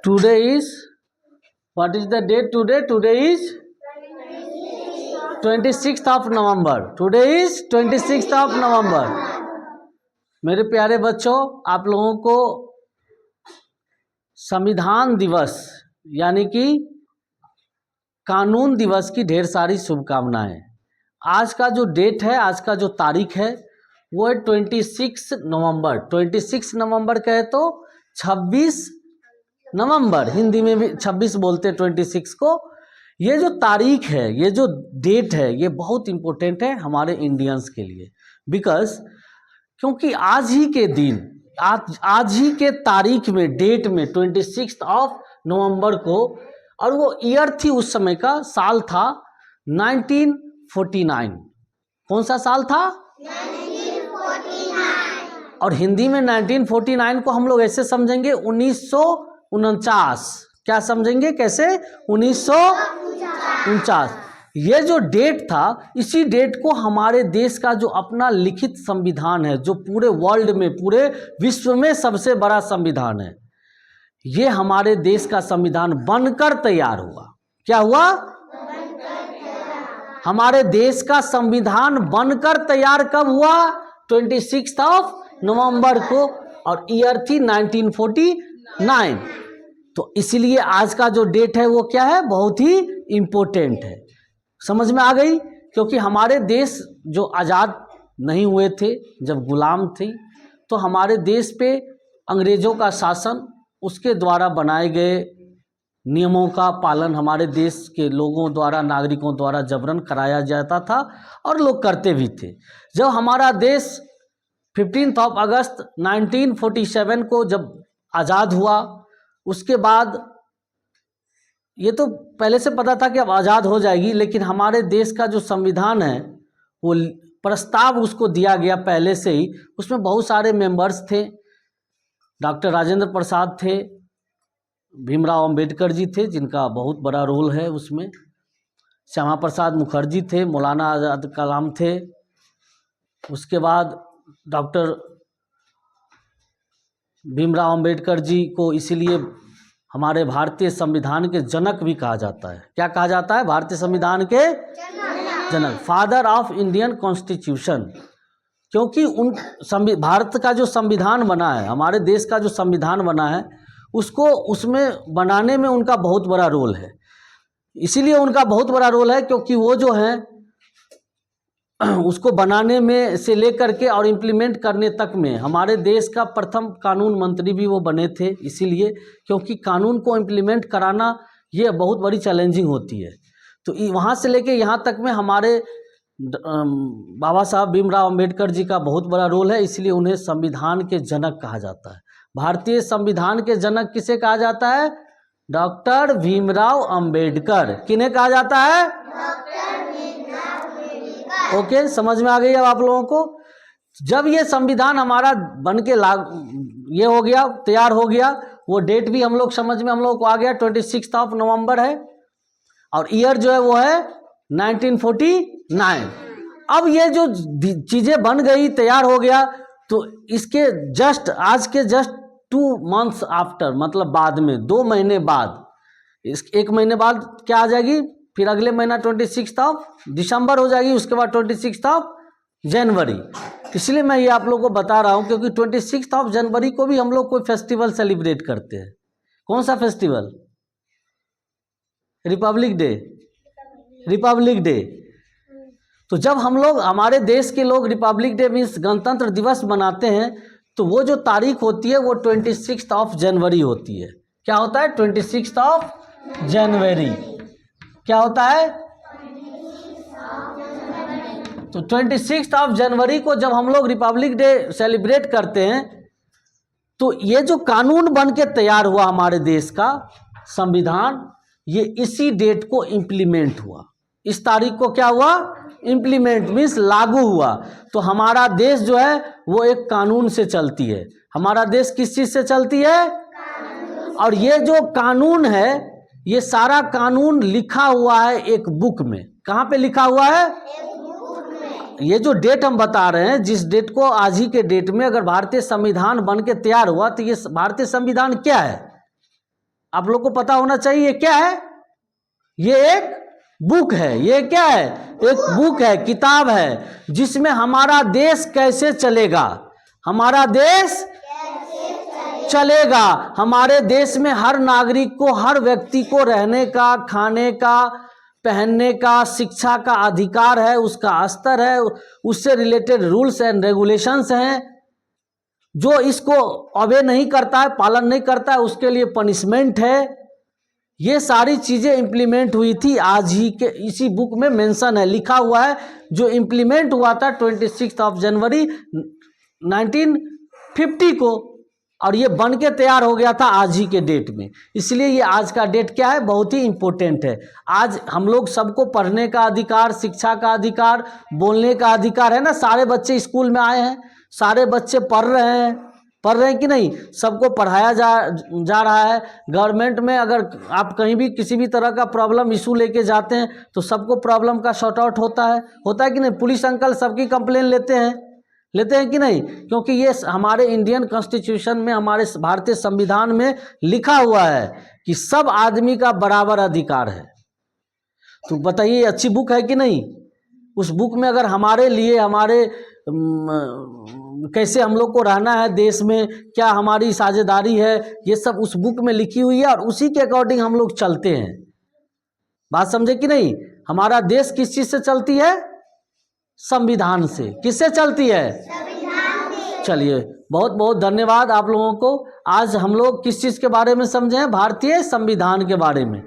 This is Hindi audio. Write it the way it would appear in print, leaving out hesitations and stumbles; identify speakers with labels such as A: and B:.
A: Today is, what is the date today? Today is 26th of November. Today is 26th of November. मेरे प्यारे बच्चों, आप लोगों को संविधान दिवस यानी कि कानून दिवस की ढेर सारी शुभकामनाएं। आज का जो डेट है, आज का जो तारीख है वो है 26 नवंबर। 26 नवंबर कहे तो 26 नवंबर, हिंदी में भी 26 बोलते हैं 26 को। ये जो तारीख है, ये जो डेट है, ये बहुत इम्पोर्टेंट है हमारे इंडियंस के लिए। बिकॉज क्योंकि आज ही के दिन, आज ही के तारीख में, डेट में 26 ऑफ नवंबर को, और वो ईयर थी उस समय का, साल था 1949। कौन सा साल था? 1949। और हिंदी में 1949 को हम लोग ऐसे समझेंगे 1949। क्या समझेंगे, कैसे? 1949। ये जो डेट था, इसी डेट को हमारे देश का जो अपना लिखित संविधान है, जो पूरे वर्ल्ड में, पूरे विश्व में सबसे बड़ा संविधान है, ये हमारे देश का संविधान बनकर तैयार हुआ। क्या हुआ? हमारे देश का संविधान बनकर तैयार कब हुआ? 26 ऑफ नवंबर को, और ईयर थी 1949। तो इसलिए आज का जो डेट है वो क्या है? बहुत ही इम्पोर्टेंट है। समझ में आ गई? क्योंकि हमारे देश जो आज़ाद नहीं हुए थे, जब गुलाम थे, तो हमारे देश पे अंग्रेज़ों का शासन, उसके द्वारा बनाए गए नियमों का पालन हमारे देश के लोगों द्वारा, नागरिकों द्वारा जबरन कराया जाता था, और लोग करते भी थे। जब हमारा देश 15 अगस्त 1947 को जब आज़ाद हुआ, उसके बाद ये तो पहले से पता था कि अब आज़ाद हो जाएगी, लेकिन हमारे देश का जो संविधान है वो प्रस्ताव उसको दिया गया पहले से ही। उसमें बहुत सारे मेंबर्स थे। डॉक्टर राजेंद्र प्रसाद थे, भीमराव अंबेडकर जी थे, जिनका बहुत बड़ा रोल है उसमें, श्यामा प्रसाद मुखर्जी थे, मौलाना आज़ाद कलाम थे। उसके बाद डॉक्टर भीमराव अंबेडकर जी को इसीलिए हमारे भारतीय संविधान के जनक भी कहा जाता है। क्या कहा जाता है? भारतीय संविधान के जनक, फादर ऑफ इंडियन कॉन्स्टिट्यूशन। क्योंकि भारत का जो संविधान बना है, हमारे देश का जो संविधान बना है, उसको उसमें बनाने में उनका बहुत बड़ा रोल है। इसीलिए उनका बहुत बड़ा रोल है क्योंकि वो जो है उसको बनाने में से लेकर के और इम्प्लीमेंट करने तक में हमारे देश का प्रथम कानून मंत्री भी वो बने थे। इसीलिए क्योंकि कानून को इम्प्लीमेंट कराना ये बहुत बड़ी चैलेंजिंग होती है। तो वहाँ से लेके यहाँ तक में हमारे बाबा साहब भीमराव अंबेडकर जी का बहुत बड़ा रोल है। इसलिए उन्हें संविधान के जनक कहा जाता है। भारतीय संविधान के जनक किसे कहा जाता है? डॉक्टर भीमराव अंबेडकर। किन्हें कहा जाता है? ओके, समझ में आ गई अब आप लोगों को? जब ये संविधान हमारा बन के ये हो गया, तैयार हो गया, वो डेट भी हम लोग समझ में हम लोग को आ गया, 26 ऑफ नवंबर है, और ईयर जो है वो है 1949। अब ये जो चीज़ें बन गई, तैयार हो गया, तो इसके जस्ट आज के जस्ट 2 months आफ्टर, मतलब बाद में 2 महीने बाद, इस 1 महीने बाद क्या आ जाएगी? फिर अगले महीना 26 ऑफ दिसंबर हो जाएगी, उसके बाद 26 ऑफ जनवरी। इसलिए मैं ये आप लोगों को बता रहा हूँ क्योंकि 26 ऑफ जनवरी को भी हम लोग कोई फेस्टिवल सेलिब्रेट करते हैं। कौन सा festival? Republic day. Republic day. तो जब हम लोग, हमारे देश के लोग रिपब्लिक डे मीन्स गणतंत्र दिवस मनाते हैं, तो वो जो तारीख होती है वो 26 ऑफ जनवरी होती है। क्या होता है? 26 ऑफ जनवरी। क्या होता है? तो 26 ऑफ जनवरी को जब हम लोग रिपब्लिक डे सेलिब्रेट करते हैं, तो ये जो कानून बन के तैयार हुआ हमारे देश का संविधान, ये इसी डेट को इम्प्लीमेंट हुआ। इस तारीख को क्या हुआ? इम्प्लीमेंट मीन्स लागू हुआ। तो हमारा देश जो है वो एक कानून से चलती है। हमारा देश किस चीज़ से चलती है? और ये जो कानून है, ये सारा कानून लिखा हुआ है एक बुक में। कहाँ पे लिखा हुआ है? ये जो डेट हम बता रहे हैं, जिस डेट को आज ही के डेट में अगर भारतीय संविधान बन के तैयार हुआ, तो ये भारतीय संविधान क्या है? आप लोग को पता होना चाहिए ये क्या है। ये एक बुक है। ये क्या है? एक बुक है, किताब है, जिसमें हमारा देश कैसे चलेगा, हमारा देश चलेगा, हमारे देश में हर नागरिक को, हर व्यक्ति को रहने का, खाने का, पहनने का, शिक्षा का अधिकार है, उसका स्तर है, उससे रिलेटेड रूल्स एंड रेगुलेशंस हैं। जो इसको ऑबे नहीं करता है, पालन नहीं करता है, उसके लिए पनिशमेंट है। ये सारी चीजें इंप्लीमेंट हुई थी आज ही के, इसी बुक में मेंशन है, लिखा हुआ है, जो इंप्लीमेंट हुआ था 26 जनवरी 1950 को, और ये बन के तैयार हो गया था आज ही के डेट में। इसलिए ये आज का डेट क्या है, बहुत ही इंपॉर्टेंट है। आज हम लोग सबको पढ़ने का अधिकार, शिक्षा का अधिकार, बोलने का अधिकार है ना। सारे बच्चे स्कूल में आए हैं, सारे बच्चे पढ़ रहे हैं कि नहीं? सबको पढ़ाया जा रहा है। गवर्नमेंट में अगर आप कहीं भी किसी भी तरह का प्रॉब्लम इशू लेके जाते हैं तो सबको प्रॉब्लम का शॉर्ट आउट होता है कि नहीं? पुलिस अंकल सबकी कंप्लेन लेते हैं कि नहीं? क्योंकि ये हमारे इंडियन कॉन्स्टिट्यूशन में, हमारे भारतीय संविधान में लिखा हुआ है कि सब आदमी का बराबर अधिकार है। तो बताइए अच्छी बुक है कि नहीं? उस बुक में अगर हमारे लिए, हमारे कैसे हम लोग को रहना है देश में, क्या हमारी साझेदारी है, ये सब उस बुक में लिखी हुई है, और उसी के अकॉर्डिंग हम लोग चलते हैं। बात समझे कि नहीं? हमारा देश किस चीज से चलती है? संविधान से। किससे चलती है? चलिए, बहुत बहुत धन्यवाद आप लोगों को। आज हम लोग किस चीज के बारे में समझे हैं? भारतीय संविधान के बारे में।